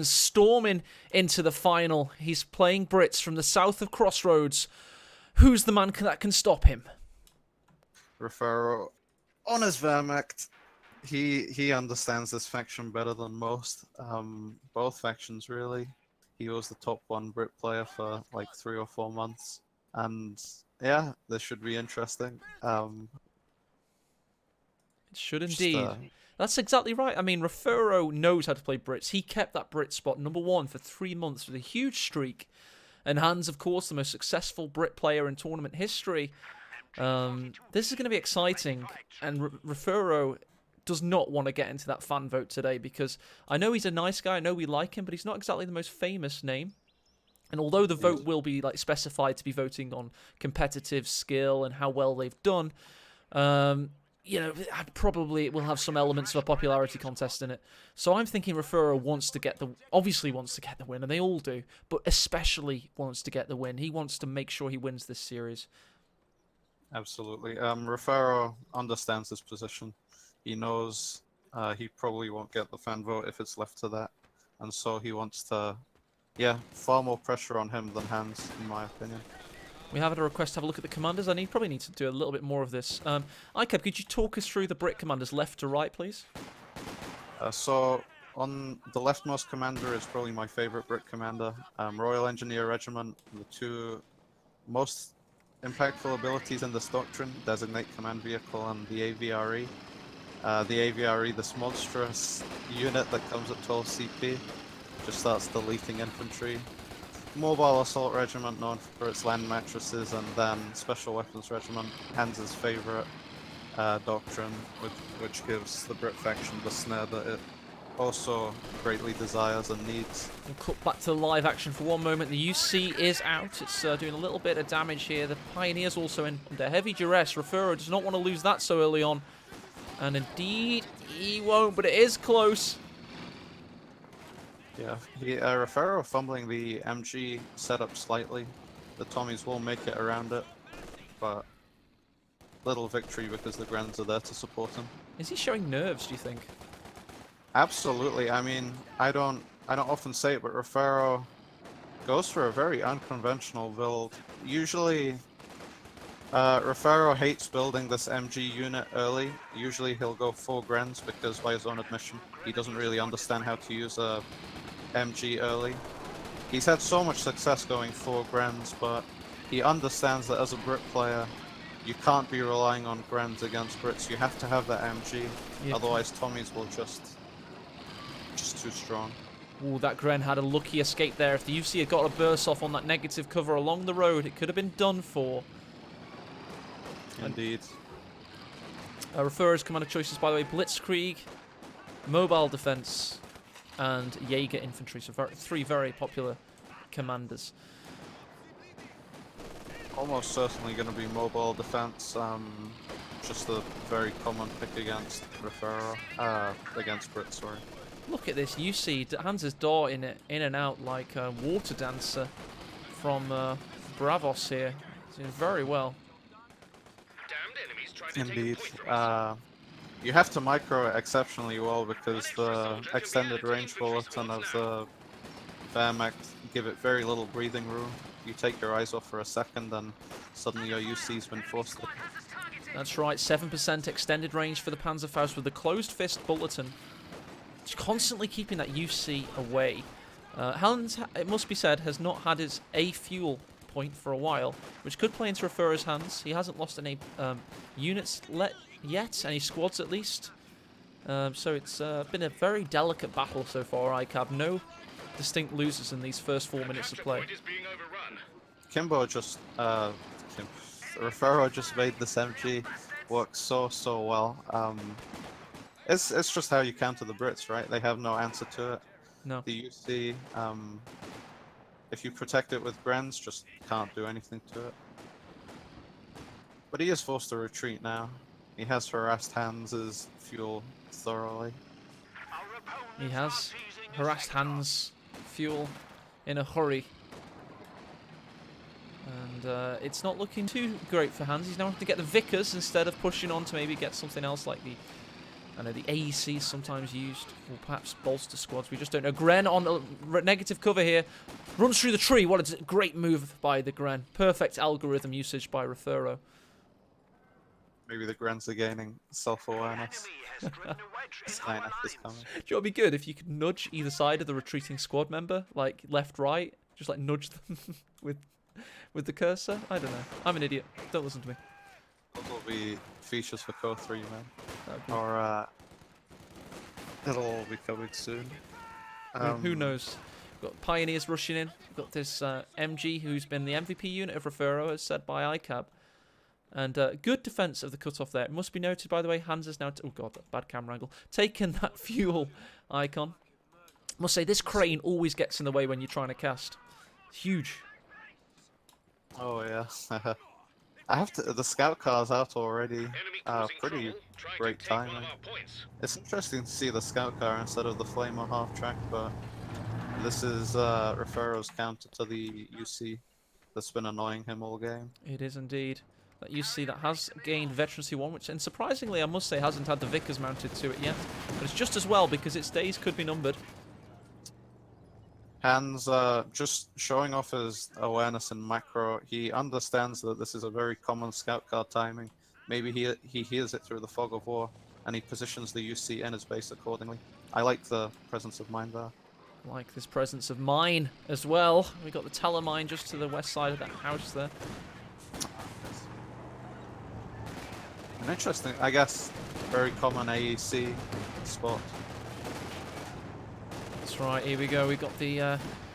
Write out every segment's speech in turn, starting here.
Storming into the final. He's playing Brits from the south of Crossroads. Who's the man that can stop him? Refero, on his Wehrmacht, he understands this faction better than most. Both factions, really. He was the top one Brit player for like 3 or 4 months. And yeah, this should be interesting. It should indeed. That's exactly right. I mean, Refero knows how to play Brits. He kept that Brit spot #1 for 3 months with a huge streak. And Hans, of course, the most successful Brit player in tournament history. This is going to be exciting. And Refero does not want to get into that fan vote today because I know he's a nice guy. I know we like him, but he's not exactly the most famous name. And although the vote will be like specified to be voting on competitive skill and how well they've done, you know, probably it will have some elements of a popularity contest in it. So I'm thinking Refero obviously wants to get the win, and they all do, but especially wants to get the win. He wants to make sure he wins this series. Absolutely. Refero understands his position. He knows he probably won't get the fan vote if it's left to that. And so he wants to, far more pressure on him than Hans, in my opinion. We have had a request to have a look at the commanders. I probably need to do a little bit more of this. ICAB, could you talk us through the Brit commanders left to right, please? So on the leftmost commander is probably my favorite Brit commander. Royal Engineer Regiment, the 2 most impactful abilities in this doctrine, Designate Command Vehicle and the AVRE. The AVRE, this monstrous unit that comes at 12 CP, just starts deleting infantry. Mobile Assault Regiment, known for its land mattresses, and then Special Weapons Regiment, Hans's favorite doctrine, which gives the Brit faction the snare that it also greatly desires and needs. We'll cut back to the live action for one moment. The UC is out. It's doing a little bit of damage here. The Pioneer's also under heavy duress. Refero does not want to lose that so early on. And indeed, he won't, but it is close. Yeah, Refero fumbling the MG setup slightly. The Tommies will make it around it, but little victory because the Grens are there to support him. Is he showing nerves, do you think? Absolutely. I mean, I don't often say it, but Refero goes for a very unconventional build. Usually, Refero hates building this MG unit early. Usually he'll go 4 Grens because, by his own admission, he doesn't really understand how to use a MG early. He's had so much success going 4 Grens, but he understands that as a Brit player, you can't be relying on Grens against Brits. You have to have that MG, otherwise Tommies will just too strong. Ooh, that Gren had a lucky escape there. If the UC had got a burst off on that negative cover along the road, it could have been done for. Indeed. Referer's commander choices, by the way, Blitzkrieg, Mobile Defense, and Jaeger Infantry. So 3 very popular commanders. Almost certainly going to be Mobile Defense. Just a very common pick against Refero. Against Brit, sorry. Look at this. You see Hans's darting it in and out like a water dancer from Bravos here. Doing very well. Indeed. You have to micro it exceptionally well because the extended range bulletin of the Wehrmacht give it very little breathing room. You take your eyes off for a second and suddenly your UC's been forced to... That's right, 7% extended range for the Panzerfaust with the closed fist bulletin. It's constantly keeping that UC away. Hans, it must be said, has not had his A fuel point for a while, which could play into Referer's hands. He hasn't lost any units yet, any squads at least. So it's been a very delicate battle so far, ICAB. No distinct losers in these first 4 minutes of play. Refero just made this MG work so well. It's just how you counter the Brits, right? They have no answer to it. No. The UC, if you protect it with Grens, just can't do anything to it. But he is forced to retreat now. He has harassed Hans's fuel thoroughly. He has harassed Hans' fuel in a hurry. And it's not looking too great for Hans. He's now having to get the Vickers instead of pushing on to maybe get something else like the I know the AEC is sometimes used, or perhaps bolster squads. We just don't know. Gren on a negative cover here. Runs through the tree. What a great move by the Gren. Perfect algorithm usage by Refero. Maybe the Grens are gaining self-awareness. Skynet is coming. Do you know what would be good if you could nudge either side of the retreating squad member, like left, right, just like nudge them with the cursor? I don't know. I'm an idiot. Don't listen to me. Those will be features for Core 3, man. Be... Or it'll all be coming soon. Who knows? We've got Pioneers rushing in. We've got this MG who's been the MVP unit of Refero, as said by ICAB. And good defense of the cutoff there. It must be noted, by the way, Hans has now... oh, God, bad camera angle. Taken that fuel icon. Must say, this crane always gets in the way when you're trying to cast. It's huge. Oh, yeah. I have to... The scout car's out already. Pretty great timing. It's interesting to see the scout car instead of the Flamer half-track, but this is Refero's counter to the UC that's been annoying him all game. It is indeed. That UC that has gained Veterancy 1, which, and surprisingly, I must say, hasn't had the Vickers mounted to it yet. But it's just as well, because its days could be numbered. Hans just showing off his awareness in macro. He understands that this is a very common scout car timing. Maybe he hears it through the fog of war, and he positions the UC in his base accordingly. I like the presence of mind there. I like this presence of mine as well. We got the Teller mine just to the west side of that house there. An interesting, I guess, very common AEC spot. That's right, here we go. We've got the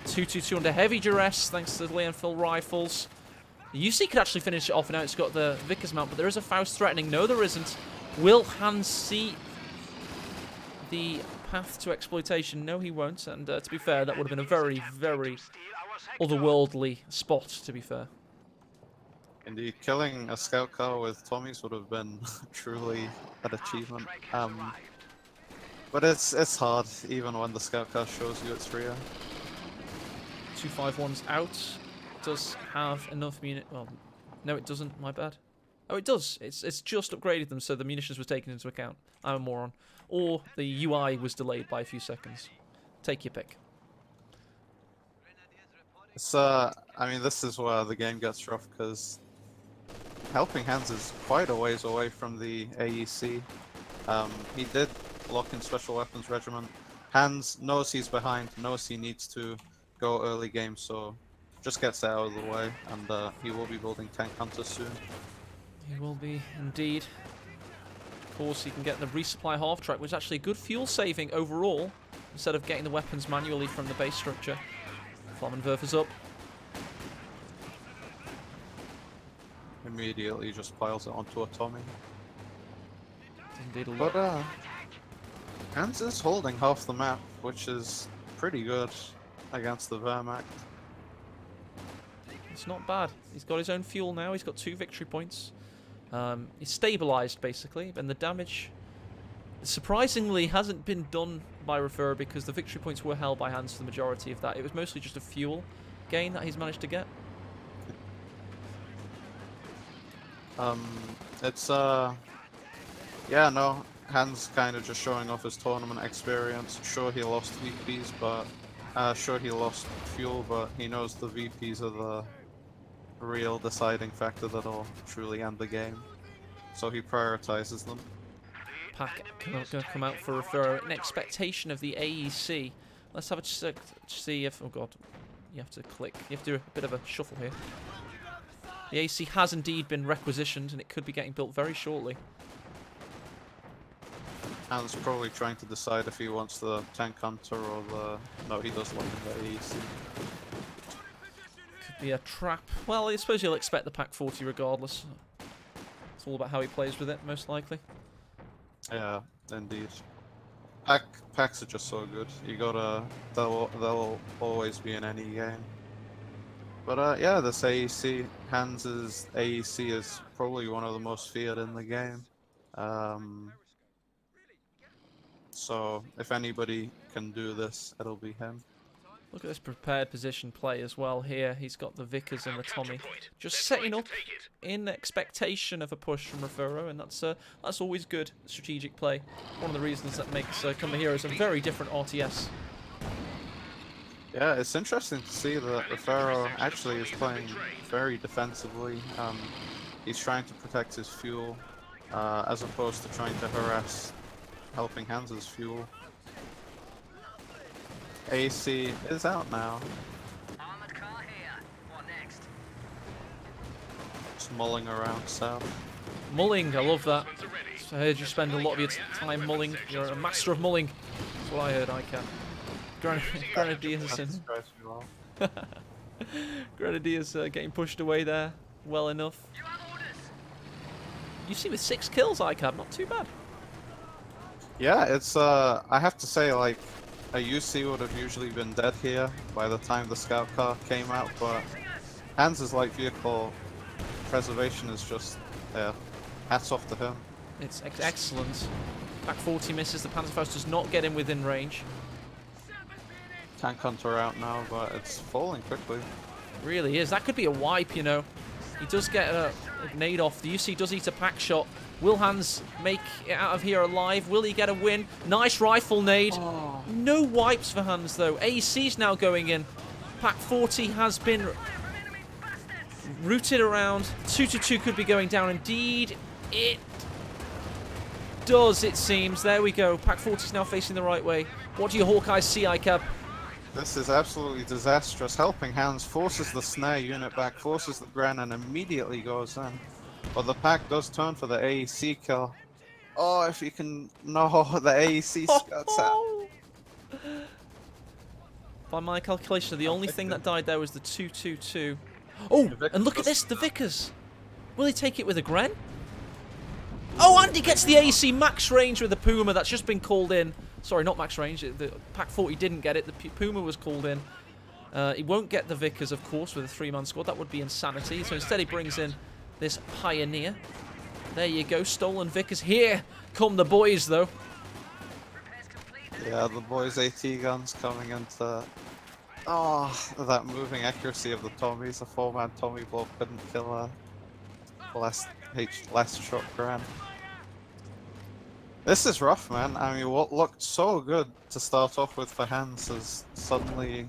222 under heavy duress, thanks to the Leonfield rifles. The UC could actually finish it off, and now it's got the Vickers mount, but there is a Faust threatening. No, there isn't. Will Hans see the path to exploitation? No, he won't. And to be fair, that would have been a very, very otherworldly spot, to be fair. Indeed, killing a scout car with Tommies would have been truly an achievement. But it's hard, even when the scout car shows you it's real. 251's out. Does have enough well, no, it doesn't. My bad. Oh, it does. It's just upgraded them, so the munitions was taken into account. I'm a moron. Or the UI was delayed by a few seconds. Take your pick. It's I mean, this is where the game gets rough, because HelpingHans is quite a ways away from the AEC. He did lock in Special Weapons Regiment. Hans knows he's behind, knows he needs to go early game, so just gets that out of the way, and he will be building Tank Hunters soon. He will be, indeed. Of course, he can get the resupply half-track, which is actually a good fuel saving overall, instead of getting the weapons manually from the base structure. Flammenwerf is up. Immediately just piles it onto a Tommy. Indeed, but Hans is holding half the map, which is pretty good against the Wehrmacht. It's not bad. He's got his own fuel now. He's got 2 victory points. He's stabilized, basically, and the damage surprisingly hasn't been done by Refero, because the victory points were held by Hans for the majority of that. It was mostly just a fuel gain that he's managed to get. It's yeah, no, Hans kind of just showing off his tournament experience. Sure, he lost VPs, but sure, he lost fuel, but he knows the VPs are the real deciding factor that'll truly end the game. So he prioritizes them. Pack going to come out for Refero in expectation of the AEC. Let's have a check to see if... oh god, you have to click. You have to do a bit of a shuffle here. The AEC has indeed been requisitioned, and it could be getting built very shortly. Hans probably trying to decide if he wants the Tank Hunter or the... no, he does want the AEC. Could be a trap. Well, I suppose you'll expect the Pack 40 regardless. It's all about how he plays with it, most likely. Yeah, indeed. Packs are just so good. You gotta... they'll always be in any game. But yeah, this AEC, Hans's AEC is probably one of the most feared in the game. So if anybody can do this, it'll be him. Look at this prepared position play as well here. He's got the Vickers and the Tommy. Just setting up in expectation of a push from Refero, and that's always good strategic play. One of the reasons that makes Come Heroes a very different RTS. Yeah, it's interesting to see that Refero actually is playing very defensively. He's trying to protect his fuel, as opposed to trying to harass HelpingHans' fuel. AC is out now. Armored car here. What next? Just mulling around south. Mulling, I love that. So I heard you spend a lot of your time mulling. You're a master of mulling. That's what I heard, Ica. Grenadiers and Grenadiers getting pushed away there. Well enough. You see with 6 kills, ICAB, not too bad. Yeah, it's I have to say, like, a UC would have usually been dead here by the time the scout car came out, but Hans' light vehicle preservation is just, hats off to him. It's excellent. Back 40 misses, the Panzerfaust does not get him within range. Tank Hunter out now, but it's falling quickly. It really is. That could be a wipe, you know. He does get a nade off. The UC does eat a pack shot. Will Hans make it out of here alive? Will he get a win? Nice rifle nade. Oh. No wipes for Hans, though. AC's now going in. Pack 40 has been routed around. 2-2 could be going down. Indeed, it does, it seems. There we go. Pack 40 is now facing the right way. What do your Hawkeyes see, ICAB? This is absolutely disastrous. HelpingHans forces the snare unit back, forces the Gren, and immediately goes in. But the pack does turn for the AEC kill. Oh, if you can... No, the AEC scuts out. By my calculation, the only thing that died there was the 2-2-2. Oh, and look at this, the Vickers. Will he take it with a Gren? Oh, and he gets the AEC max range with the Puma that's just been called in. Sorry, not max range. The Pack 40 didn't get it. The Puma was called in. He won't get the Vickers, of course, with a 3-man squad. That would be insanity. So instead he brings in this Pioneer. There you go. Stolen Vickers. Here come the boys, though. Yeah, the boys' AT guns coming into... Oh, that moving accuracy of the Tommies. A 4-man Tommy blow couldn't kill a last shot Gren. This is rough, man. I mean, what looked so good to start off with for Hans is suddenly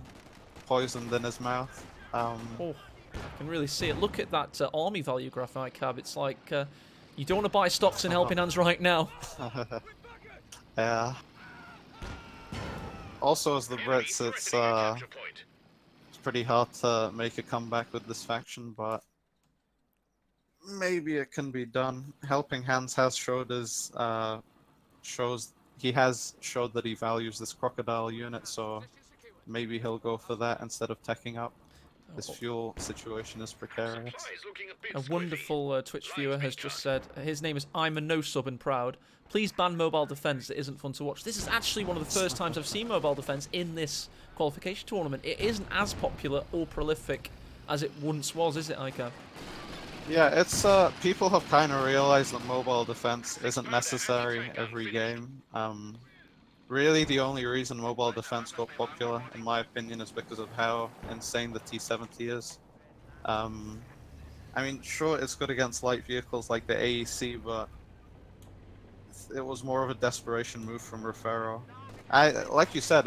poisoned in his mouth. Oh, I can really see it. Look at that army value graph, ICAB. It's like you don't want to buy stocks in HelpingHans right now. Yeah. Also, as the Brits, it's pretty hard to make a comeback with this faction, but maybe it can be done. HelpingHans has showed his showed that he values this crocodile unit, so maybe he'll go for that instead of teching up. This fuel situation is precarious. A wonderful Twitch viewer has just said, his name is I'm a no sub and proud. Please ban mobile defense. It isn't fun to watch. This is actually one of the first times I've seen mobile defense in this qualification tournament. It isn't as popular or prolific as it once was, is it, Ica? Yeah, it's people have kind of realized that mobile defense isn't necessary every game. Really, the only reason mobile defense got popular, in my opinion, is because of how insane the T-70 is. I mean, sure, it's good against light vehicles like the AEC, but it was more of a desperation move from Refero. Like you said,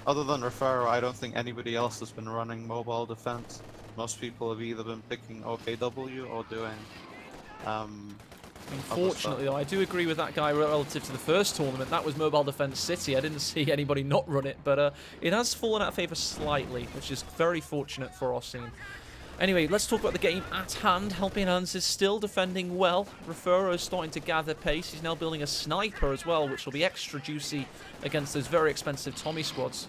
other than Refero, I don't think anybody else has been running mobile defense. Most people have either been picking OKW or doing Unfortunately, though, I do agree with that guy relative to the first tournament. That was Mobile Defense City. I didn't see anybody not run it, but it has fallen out of favour slightly, which is very fortunate for our scene. Anyway, let's talk about the game at hand. HelpingHans is still defending well. Refero is starting to gather pace. He's now building a sniper as well, which will be extra juicy against those very expensive Tommy squads.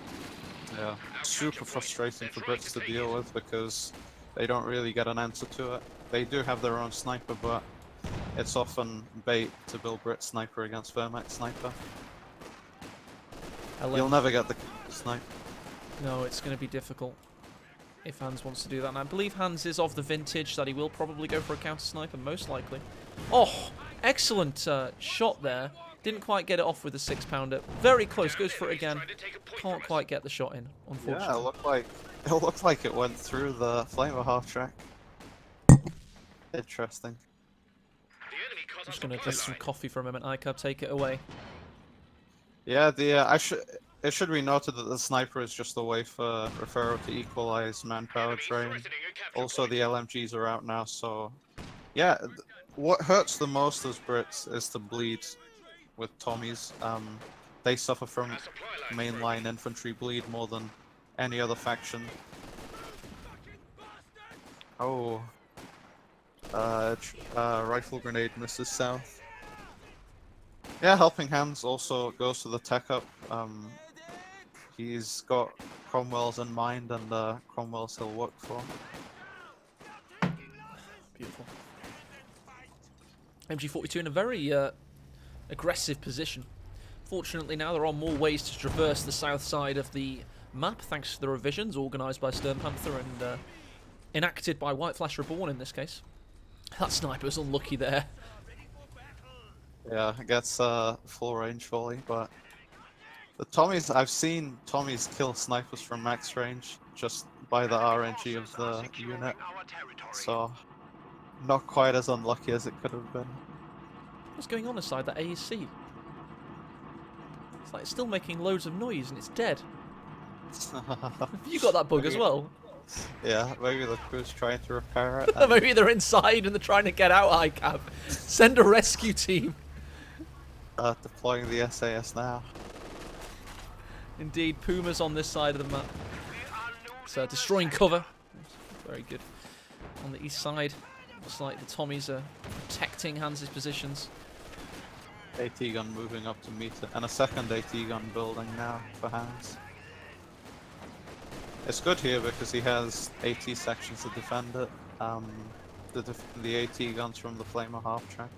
Yeah, super frustrating for Brits to deal with because they don't really get an answer to it. They do have their own sniper, but it's often bait to build Brit sniper against Vermax sniper. You'll never get the snipe. No, it's going to be difficult if Hans wants to do that. And I believe Hans is of the vintage that he will probably go for a counter sniper, most likely. Oh, excellent shot there. Didn't quite get it off with the 6-pounder. Very close. Goes for it again. Can't quite get the shot in, unfortunately. Yeah, it looked like it went through the flamer half track. Interesting. Just gonna drink some coffee for a moment. ICAB, take it away. Yeah, it should be noted that the sniper is just a way for Refero to equalize manpower drain. Also, the LMGs are out now, so yeah. What hurts the most as Brits is to bleed with Tommies. They suffer from mainline infantry bleed more than any other faction. Oh, rifle grenade misses south. Yeah, Helping Hands also goes to the tech up. He's got Cromwell's in mind, and Cromwell's he'll work for. Beautiful. MG42 in a very aggressive position. Fortunately now there are more ways to traverse the south side of the map, thanks to the revisions organised by Stern Panther and enacted by White Flash Reborn in this case. That sniper was unlucky there. Yeah, it gets full range volley, but the Tommies, I've seen Tommies kill snipers from max range just by the RNG of the unit, so not quite as unlucky as it could have been. What's going on inside that AEC? It's like it's still making loads of noise and it's dead. Have you got that bug as well? Yeah, maybe the crew's trying to repair it. Maybe they're inside and they're trying to get out, ICAB. Send a rescue team. Deploying the SAS now. Indeed, Puma's on this side of the map. It's destroying cover. Very good. On the east side, looks like the Tommies are protecting Hans' positions. AT gun moving up to meet it, and a second AT gun building now for Hans. It's good here because he has AT sections to defend it. The AT guns from the Flamer half track.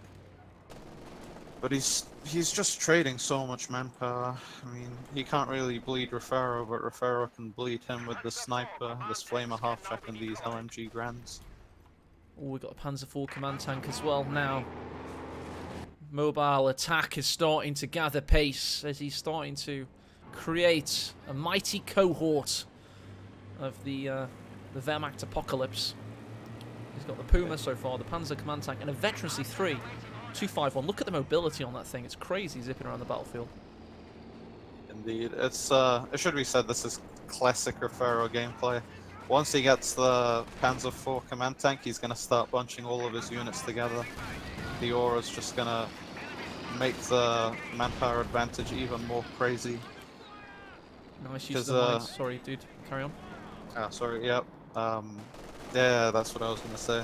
But he's just trading so much manpower. I mean, he can't really bleed Refero, but Refero can bleed him with the sniper, this Flamer half track, and these LMG Grands. Oh, we've got a Panzer IV command tank as well now. Mobile attack is starting to gather pace as he's starting to create a mighty cohort of the Wehrmacht apocalypse. He's got the Puma so far, the Panzer command tank, and a veteran C3. 251. Look at the mobility on that thing. It's crazy zipping around the battlefield. Indeed. It's it should be said this is classic Refero gameplay. Once he gets the Panzer IV command tank, he's going to start bunching all of his units together. The aura's just going to make the manpower advantage even more crazy. Nice use of the mines. Sorry, dude. Carry on. Ah, sorry, yep. Yeah, that's what I was going to say.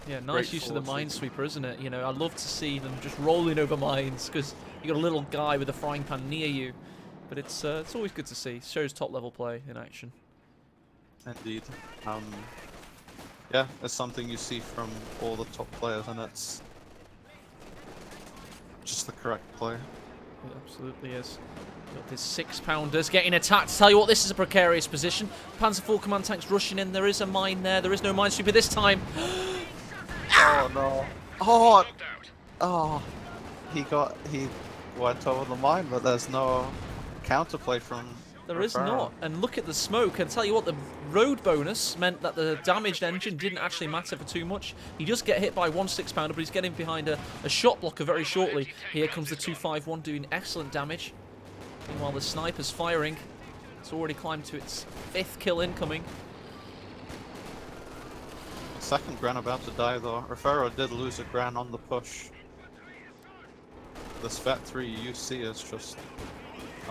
Yeah, nice use of the minesweeper, isn't it? You know, I love to see them just rolling over mines because you got a little guy with a frying pan near you. But it's always good to see. Shows top level play in action. Indeed. Yeah, it's something you see from all the top players, and it's just the correct play. It absolutely is. Got this 6-pounders getting attacked. Tell you what, this is a precarious position. Panzer IV command tanks rushing in. There is a mine there. There is no minesweeper this time. Oh no! Oh! He went over the mine, but there's no counterplay from. There is not. And look at the smoke. And tell you what, the road bonus meant that the damaged engine didn't actually matter for too much. He does get hit by one 6-pounder, but he's getting behind a shot blocker very shortly. Here comes the 251 doing excellent damage. Meanwhile, the sniper's firing. It's already climbed to its 5th kill incoming. Second Gran about to die though. Refero did lose a Gran on the push. This Vet 3 UC is just...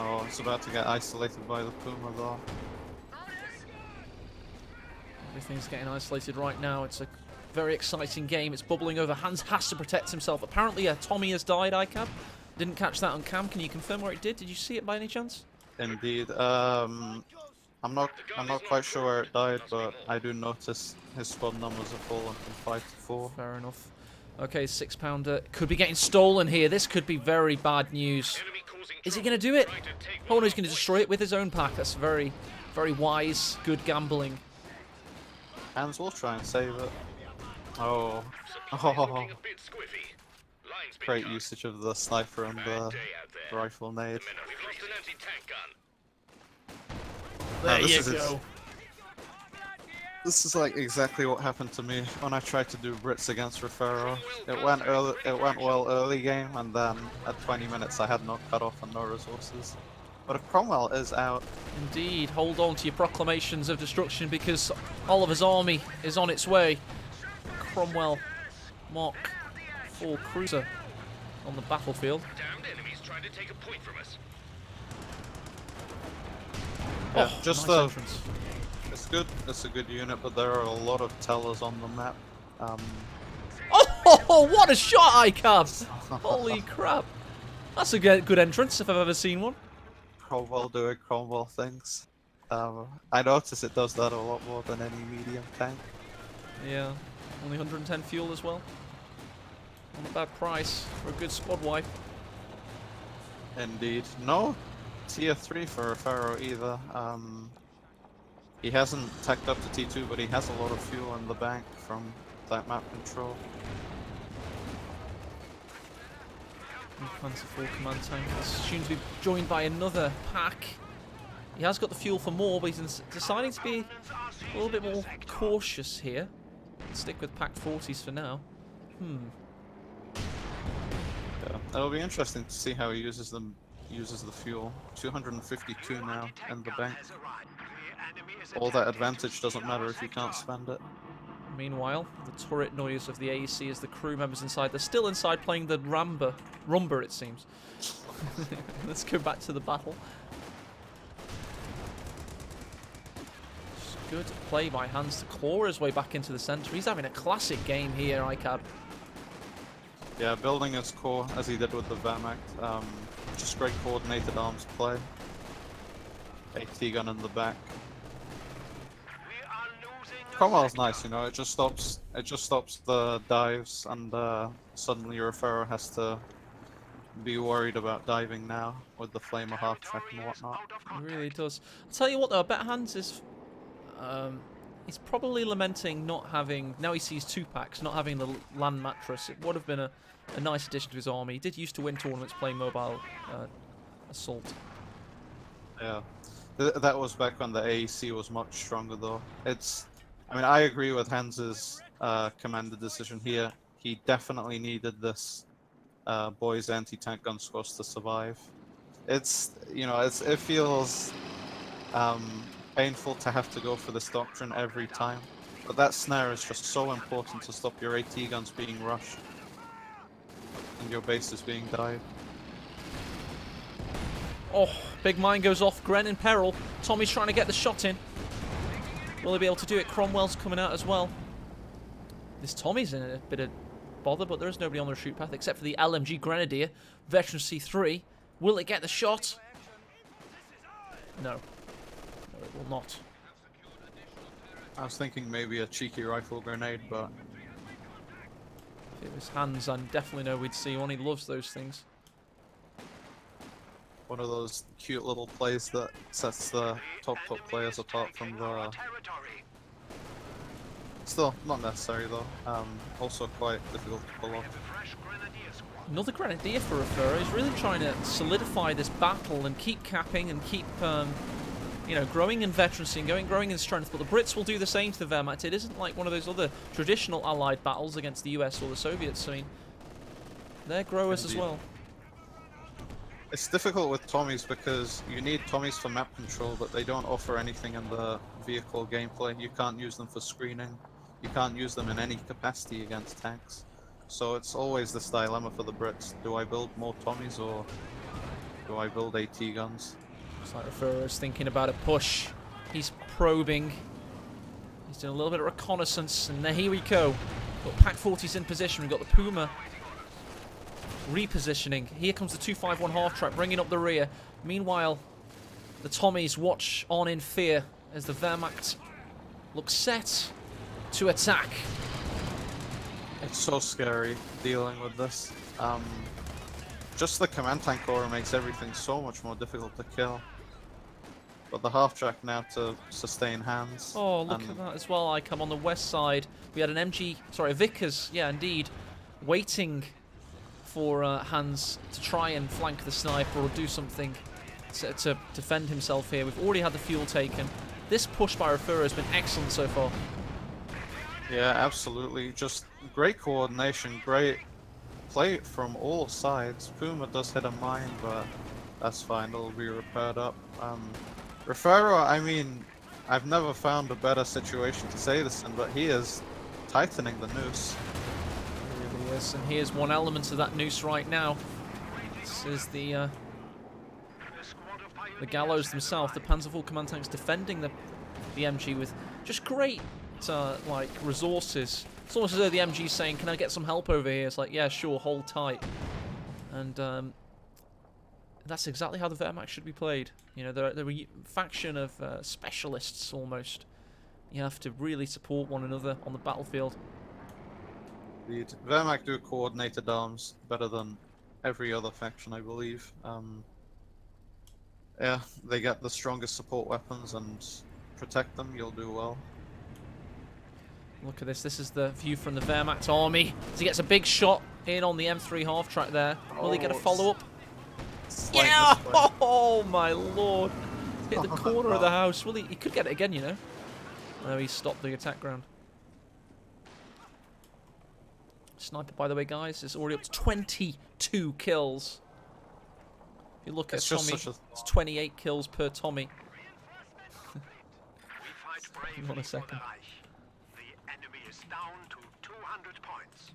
Oh, it's about to get isolated by the Puma though. Everything's getting isolated right now. It's a very exciting game. It's bubbling over. Hans has to protect himself. Apparently, Tommy has died, ICAB. Didn't catch that on cam. Can you confirm where it did? Did you see it by any chance? Indeed. I'm not quite sure where it died, but I do notice his squad numbers have fallen from 5 to 4. Fair enough. Okay, 6-pounder could be getting stolen here. This could be very bad news. Is he going to do it? Oh no, he's going to destroy it with his own pack. That's very, very wise, good gambling. Hans will try and save it. Oh. Oh. great usage of the sniper and the rifle nade. There this you is go. This is like exactly what happened to me when I tried to do Brits against Refero. It went early, it went well early game, and then at 20 minutes I had no cutoff and no resources. But if Cromwell is out, Indeed, hold on to your proclamations of destruction because Oliver's army is on its way. Cromwell, Mark 4 cruiser on the battlefield. Damned enemies trying to take a point from us. yeah, Oh, just nice entrance. it's good. It's a good unit, but there are a lot of tellers on the map. Oh, what a shot, ICAB! Holy crap. That's a good entrance if I've ever seen one. Cromwell doing Cromwell things. I notice it does that a lot more than any medium tank. Yeah, only 110 fuel as well. Not a bad price for a good squad wipe. Indeed. No tier 3 for Refero either. He hasn't tacked up to T2, but he has a lot of fuel in the bank from that map control. Fancy 4 command tank is soon to be joined by another pack. He has got the fuel for more, but he's deciding to be a little bit more cautious here. Stick with pack 40s for now. Yeah, it'll be interesting to see how he uses them. Uses the fuel. 252 now in the bank. All that advantage doesn't matter if you can't spend it. Meanwhile, the turret noise of the AEC as the crew members inside. They're still inside playing the rumba, it seems. Let's go back to the battle. Good play by Hans to claw his way back into the centre. He's having a classic game here, ICAB. Yeah, building his core as he did with the Wehrmacht. Just great coordinated arms play. AT gun in the back. Cromwell's nice, you know. It just stops the dives, and suddenly Refero has to be worried about diving now with the flamer half track and whatnot. It really does. I'll tell you what though, I bet Hans is he's probably lamenting not having, now he sees 2 packs, not having the land mattress. It would have been a nice addition to his army. He did used to win tournaments playing mobile assault. Yeah, that was back when the AEC was much stronger though. I mean, I agree with Hans's commander decision here. He definitely needed this boys anti-tank gun squads to survive. It feels painful to have to go for this doctrine every time, but that snare is just so important to stop your AT guns being rushed and your bases being dived. Oh, big mine goes off. Gren in peril. Tommy's trying to get the shot in. Will he be able to do it? Cromwell's coming out as well. This Tommy's in a bit of bother, but there is nobody on the shoot path except for the LMG Grenadier. Veteran C3. Will it get the shot? No. No, it will not. I was thinking maybe a cheeky rifle grenade, but If it was Hans, I definitely know we'd see one. He loves those things. one of those cute little plays that sets the top players apart from the... Still, not necessary though. Also quite difficult to pull off. Another Grenadier for Refero. He's really trying to solidify this battle and keep capping and keep, growing in veterancy and growing in strength. But the Brits will do the same to the Wehrmacht. It isn't like one of those other traditional allied battles against the US or the Soviets. I mean, they're growers as well. It's difficult with Tommies because you need Tommies for map control, but they don't offer anything in the vehicle gameplay. You can't use them for screening. You can't use them in any capacity against tanks. So it's always this dilemma for the Brits. Do I build more Tommies or do I build AT guns? Looks like Refero's thinking about a push. He's probing. He's doing a little bit of reconnaissance, and here we go. Got Pack 40s in position. We've got the Puma repositioning. Here comes the 251 half track, bringing up the rear. Meanwhile, the Tommies watch on in fear as the Wehrmacht looks set to attack. It's so scary dealing with this. Just the command tank aura makes everything so much more difficult to kill. But the half track now to sustain hands. Oh, look at that as well. I come on the west side. We had an a Vickers, yeah, indeed, waiting for Hans to try and flank the sniper or do something to defend himself here. We've already had the fuel taken. This push by Refero has been excellent so far. Yeah, absolutely. Just great coordination, great play from all sides. Puma does hit a mine, but that's fine. It'll be repaired up. Refero, I mean, I've never found a better situation to say this in, but he is tightening the noose. He really is, and here's one element of that noose right now. This is the gallows themselves, the Panzerfaust command tanks defending the MG with just great like resources. It's almost as though the MG's saying, "Can I get some help over here?" It's like, "Yeah, sure, hold tight." And that's exactly how the Wehrmacht should be played. You know, they're a faction of specialists almost. You have to really support one another on the battlefield. Indeed. Wehrmacht do coordinated arms better than every other faction, I believe. Yeah, they get the strongest support weapons and protect them, you'll do well. Look at this. This is the view from the Wehrmacht army. As he gets a big shot in on the M3 half track there. Will he get a follow-up? Yeah! Oh, my lord. Hit the corner of the house. Well, he could get it again, you know. No, he stopped the attack ground. Sniper, by the way, guys, is already up to 22 kills. If you look at Tommy, it's 28 kills per Tommy. Hang on a second. The enemy is down to 200 points.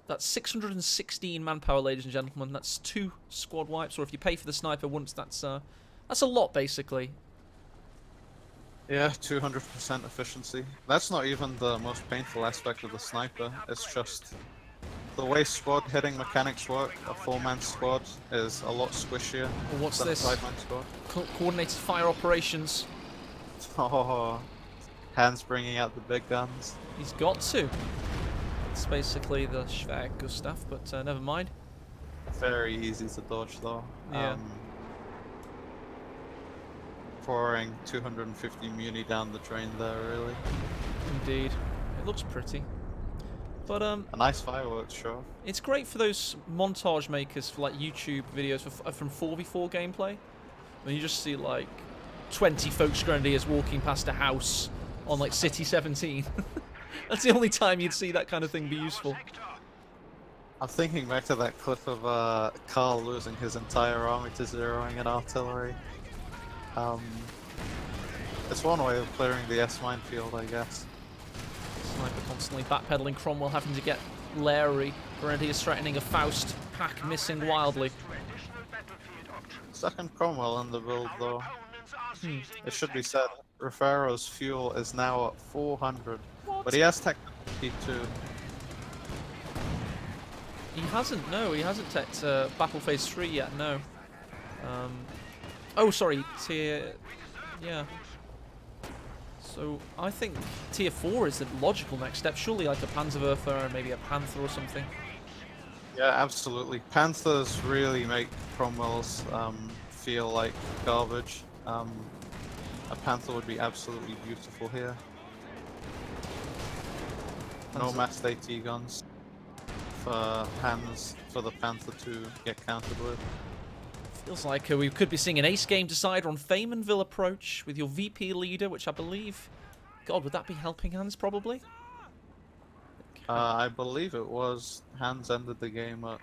That's 616 manpower, ladies and gentlemen. That's 2 squad wipes, or if you pay for the sniper once, that's a lot, basically. Yeah, 200% efficiency. That's not even the most painful aspect of the sniper. It's just the way squad hitting mechanics work. A 4-man squad is a lot squishier Well, what's than this? a 5-man squad. Coordinated fire operations. Oh, Hans bringing out the big guns. He's got to. It's basically the Schwer Gustav, but never mind. Very easy to dodge though. Yeah. Pouring 250 muni down the drain there, really. Indeed. It looks pretty. But A nice fireworks show. it's great for those montage makers for like YouTube videos from 4v4 gameplay. When you just see like 20 Folks Grenadiers walking past a house on like City 17. That's the only time you'd see that kind of thing be useful. I'm thinking back to that clip of Carl losing his entire army to zeroing an artillery. It's one way of clearing the S minefield, I guess. Sniper constantly backpedaling, Cromwell having to get leery. Grenadiers threatening a Faust, pack missing wildly. Second Cromwell in the build though. It should be said, Refero's fuel is now at 400. What? But he has technology too. He hasn't, no, he hasn't teched Battle Phase 3 yet, no. Oh, sorry, tier... yeah. So, I think tier 4 is the logical next step. Surely like a Panzerwerfer and maybe a Panther or something. Yeah, absolutely. Panthers really make Cromwells feel like garbage. A Panther would be absolutely beautiful here. No massed AT guns for Hans for the Panther to get countered with. Feels like we could be seeing an ace game decider on Faymanville approach with your VP leader, which I believe... God, would that be HelpingHans probably? I believe it was. Hans ended the game at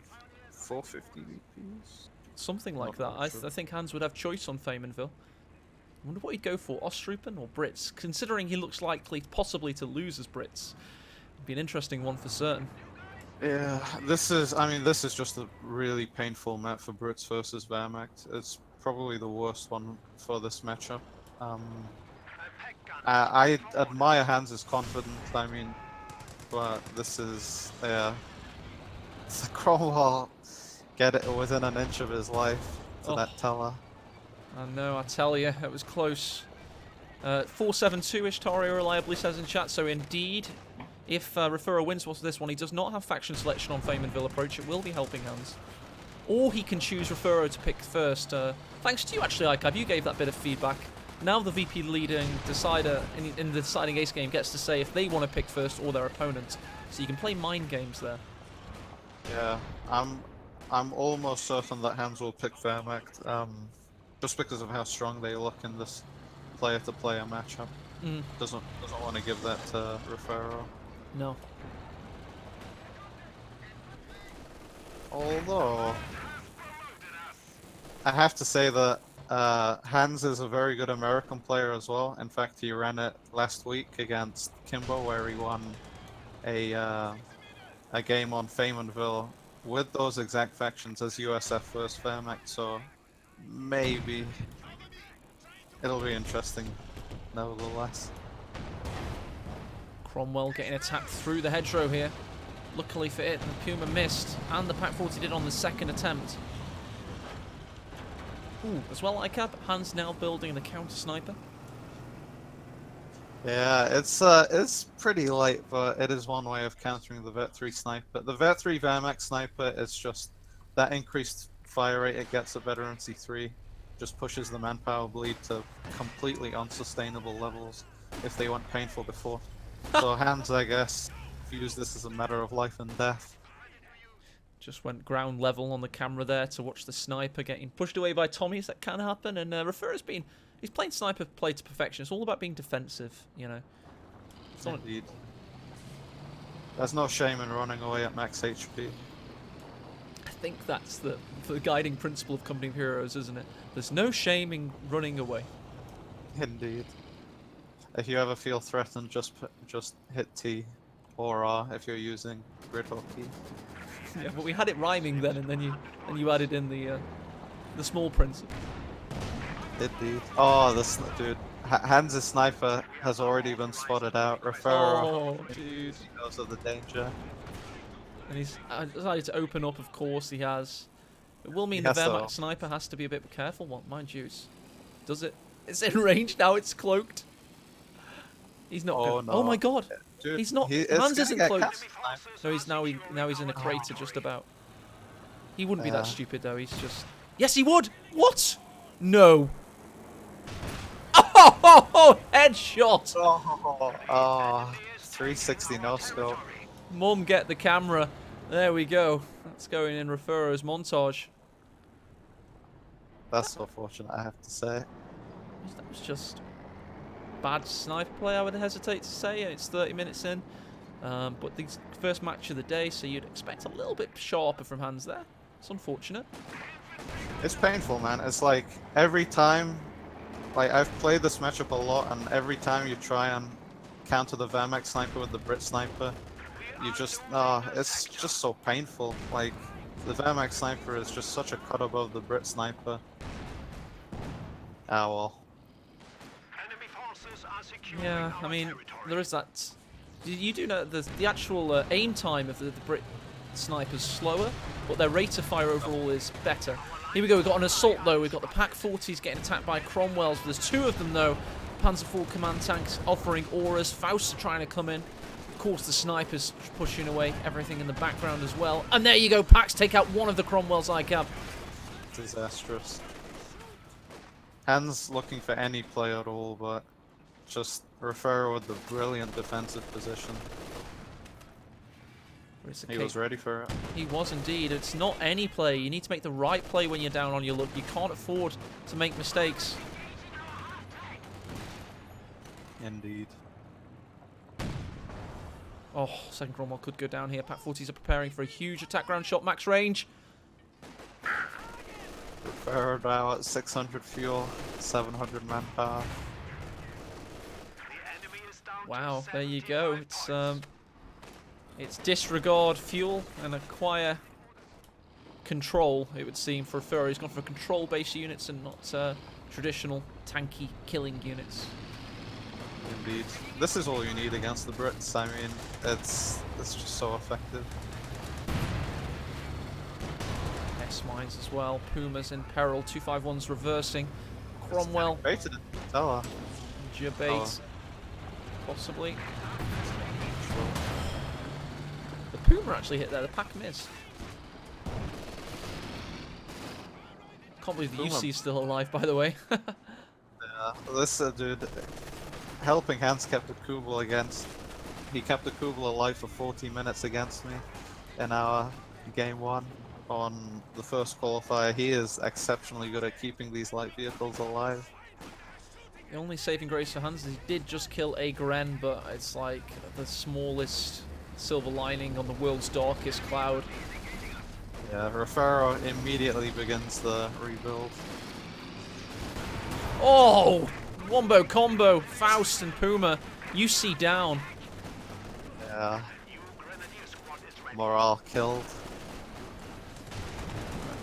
450 VPs. Something like Not that. sure. I think Hans would have choice on Faymanville. I wonder what he'd go for, Ostrupen or Brits? Considering he looks likely possibly to lose as Brits. It'd be an interesting one for certain. Yeah, this is just a really painful map for Brits versus Wehrmacht. It's probably the worst one for this matchup. I admire Hans' confidence, but this is, yeah. The Cromwell get it within an inch of his life to that teller. I know, I tell you, it was close. 472-ish, Tario reliably says in chat, so indeed, if Refero wins what's this one, he does not have faction selection on Faymanville approach, it will be HelpingHans. Or he can choose Refero to pick first. Thanks to you actually, Icarb, you gave that bit of feedback. now the VP leading decider in the deciding ace game gets to say if they want to pick first or their opponent. So you can play mind games there. Yeah, I'm almost certain that Hans will pick Wehrmacht, just because of how strong they look in this player-to-player matchup. Doesn't want to give that to Refero. No. Although I have to say that Hans is a very good American player as well. In fact, he ran it last week against Kimbo, where he won a game on Faymanville with those exact factions as USF versus Wehrmacht. So maybe it'll be interesting, nevertheless. Cromwell getting attacked through the hedgerow here. Luckily for it, the Puma missed, and the Pac-40 did on the second attempt. Ooh, as well, ICAP, Hans now building the counter-sniper. Yeah, it's pretty light, but it is one way of countering the Vet 3 sniper. The Vet 3 Wehrmacht sniper is just that increased fire rate it gets at Veteran C3 just pushes the manpower bleed to completely unsustainable levels if they weren't painful before. So Hans, I guess, views this as a matter of life and death. Just went ground level on the camera there to watch the sniper getting pushed away by Tommies. That can happen, and Refero's he's playing sniper play to perfection. It's all about being defensive, you know. Indeed. There's no shame in running away at max HP. I think that's the guiding principle of Company of Heroes, isn't it? There's no shame in running away. Indeed. If you ever feel threatened, just hit T or R if you're using grid hotkey. Yeah, but we had it rhyming then, and then you added in the small print. Indeed. Oh, this dude. Hans' sniper has already been spotted out. Refero. Oh, dude. Because of the danger. And he's decided to open up, of course he has. It will mean the Yes, Wehrmacht though. sniper has to be a bit careful, mind you. Does it? It's in range now, it's cloaked. He's not Oh, gonna... no. Oh my god! Dude, He's not... it's Hans gonna isn't get cloaked. sniped. So he's now he's in a crater just about. He wouldn't be Yeah. that stupid though, he's just... Yes, he would! What? No. Oh, headshot! Oh, 360 no scope. Mum, get the camera. There we go. That's going in Refero's montage. That's so fortunate, I have to say. That was just bad sniper play, I would hesitate to say. It's 30 minutes in. But the first match of the day, so you'd expect a little bit sharper from Hans there. It's unfortunate. It's painful, man. It's like every time, like I've played this matchup a lot, and every time you try and counter the Wehrmacht sniper with the Brit sniper, you just, it's just so painful. Like the Wehrmacht sniper is just such a cut above the Brit sniper. Ah well. Enemy forces are securing Yeah, our I mean, territory. there is that. You do know the actual aim time of the Brit snipers slower, but their rate of fire overall is better. Here we go, we've got an assault though, we've got the Pac-40s getting attacked by Cromwells. There's two of them though. Panzer IV command tanks offering auras, Faust are trying to come in. Of course the snipers pushing away everything in the background as well. And there you go, Pacs take out one of the Cromwells ICAP. Disastrous. Hans looking for any play at all, but just Refero with the brilliant defensive position. He was ready for it. He was indeed. It's not any play. You need to make the right play when you're down on your luck. You can't afford to make mistakes. Indeed. Oh, second Cromwell could go down here. Pac-40s are preparing for a huge attack round shot, max range. Refero now at 600 fuel, 700 manpower. The enemy is down to Wow, there you 75 go. points. It's disregard fuel and acquire control, it would seem, for Refero. He's gone for control-based units and not traditional tanky killing units. Indeed. This is all you need against the Brits. I mean, it's just so effective. S-mines as well. Puma's in peril. 251's reversing. Cromwell. Baited it. Tower. Jabate. Possibly. The Puma actually hit there. The Pac missed. Can't believe the Puma. UC's still alive, by the way. This dude, Helping Hands kept the Kubel against. He kept the Kubel alive for 40 minutes against me in our game 1 on the first qualifier. He is exceptionally good at keeping these light vehicles alive. The only saving grace for Hans is he did just kill a Gren, but it's like the smallest silver lining on the world's darkest cloud. Yeah, Refero immediately begins the rebuild. Oh! Wombo combo, Faust and Puma. UC down. Yeah. Morale killed.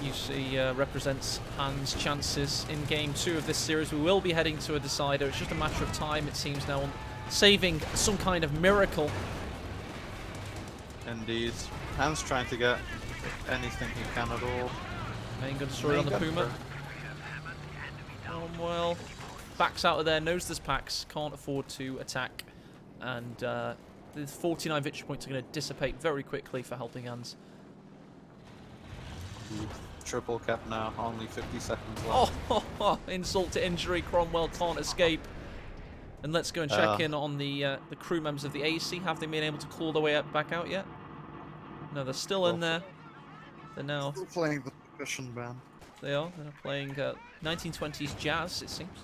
UC represents Hans' chances in game 2 of this series. We will be heading to a decider. It's just a matter of time, it seems now, on saving some kind of miracle. Indeed. Hands trying to get anything he can at all. Main gun destroyed on the Puma. Well, backs out of there, knows there's packs, can't afford to attack. And the 49 victory points are going to dissipate very quickly for Helping Hands. Triple cap now, only 50 seconds left. Insult to injury, Cromwell can't escape. And let's go and check in on the crew members of the AC. Have they been able to claw their way back out yet? No, they're still in there. They're now Still playing the percussion band. They are. They're playing 1920s jazz, it seems.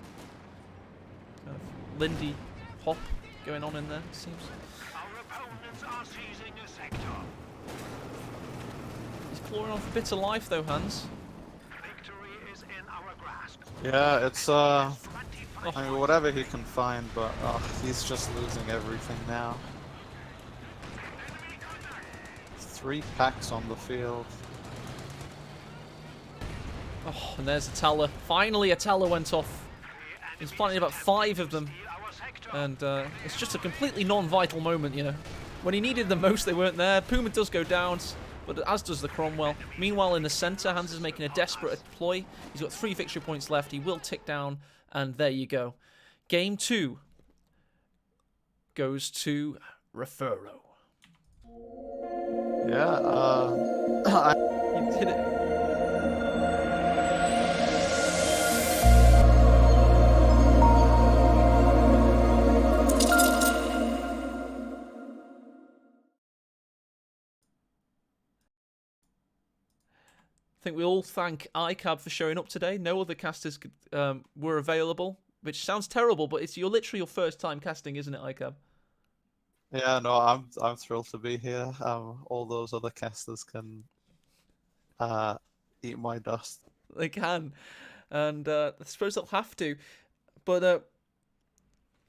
Kind of Lindy hop going on in there, it seems. Our opponents are seizing a sector. He's clawing on for bits of life, though, Hans. Victory is in our grasp. Yeah, it's I 25 mean, whatever he can find, but he's just losing everything now. 3 packs on the field. Oh, and there's Atala. Finally, Atala went off. He's planting about 5 of them. our sector. And it's just a completely non-vital moment, you know. When he needed them most, they weren't there. Puma does go down, but as does the Cromwell. Meanwhile, in the centre, Hans is making a desperate deploy. He's got 3 victory points left. He will tick down, and there you go. Game 2 goes to Refero. Yeah, He did it. I think we all thank iCab for showing up today. No other casters were available, which sounds terrible, but you're literally your first time casting, isn't it, iCab? yeah, no, I'm thrilled to be here. All those other casters can eat my dust. They can, and I suppose they'll have to. But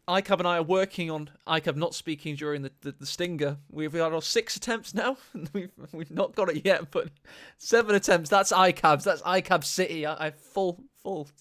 iCab and I are working on iCab not speaking during the stinger. We've had our 6 attempts now. we've not got it yet, but 7 attempts. That's iCab's. That's iCab City. I full